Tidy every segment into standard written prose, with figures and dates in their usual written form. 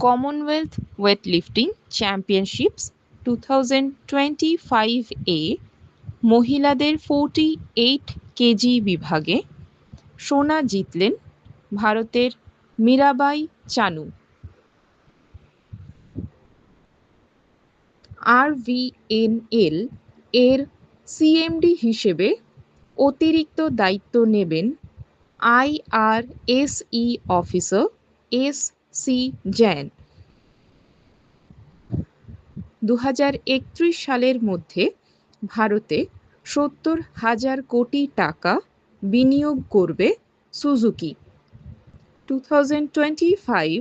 Commonwealth ওয়েটলিফটিং চ্যাম্পিয়নশিপস 2025 এ মহিলাদের 48 KG বিভাগে সোনা জিতলেন ভারতের মীরাবাই চানু। আরভিএনএল এর সিএমডি হিসেবে অতিরিক্ত দায়িত্ব নেবেন আইআরএসই অফিসার এস সি জৈন। 2031 সালের মধ্যে ভারতে 70,000 কোটি টাকা বিনিয়োগ করবে সুজুকি। 2025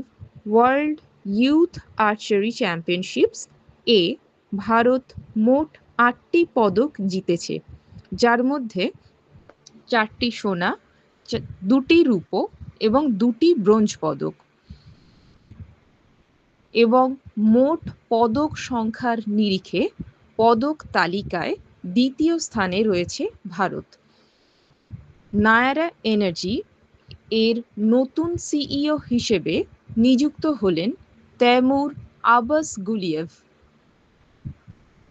ওয়ার্ল্ড ইউথ আর্চারি চ্যাম্পিয়নশিপস এ ভারত মোট 8টি পদক জিতেছে, যার মধ্যে 4টি সোনা, 2টি রূপো এবং 2টি ব্রোঞ্জ পদক, এবং মোট পদক সংখ্যার নিরিখে পদক তালিকায় দ্বিতীয় স্থানে রয়েছে ভারত। নায়ারা এনার্জি এর নতুন সিইও হিসেবে নিযুক্ত হলেন Teymur Abbasguliyev.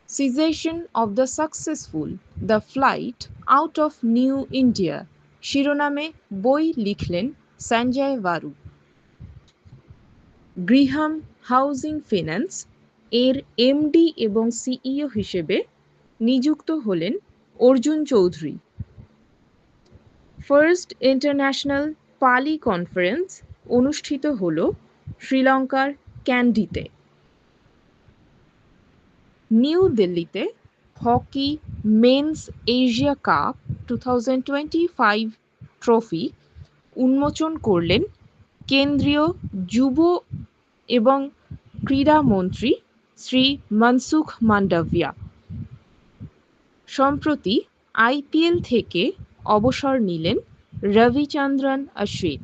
Secession of the successful, the flight out of new India শিরোনামে বই লিখলেন সঞ্জয় বারু। গৃহাম হাউজিং ফিন্যান্স এর এমডি এবং সিইও হিসেবে নিযুক্ত হলেন Arjun Chowdhury. First international Pali conference অনুষ্ঠিত হল শ্রীলঙ্কার ক্যান্ডিতে। নিউ দিল্লিতে hockey men's Asia cup 2025 trophy উন্মোচন করলেন কেন্দ্রীয় যুব এবং ক্রীড়া মন্ত্রী শ্রী মনসুখ মান্ডাভিয়া। সম্প্রতি আইপিএল থেকে অবসর নিলেন রবিচন্দ্রন অশ্বিন।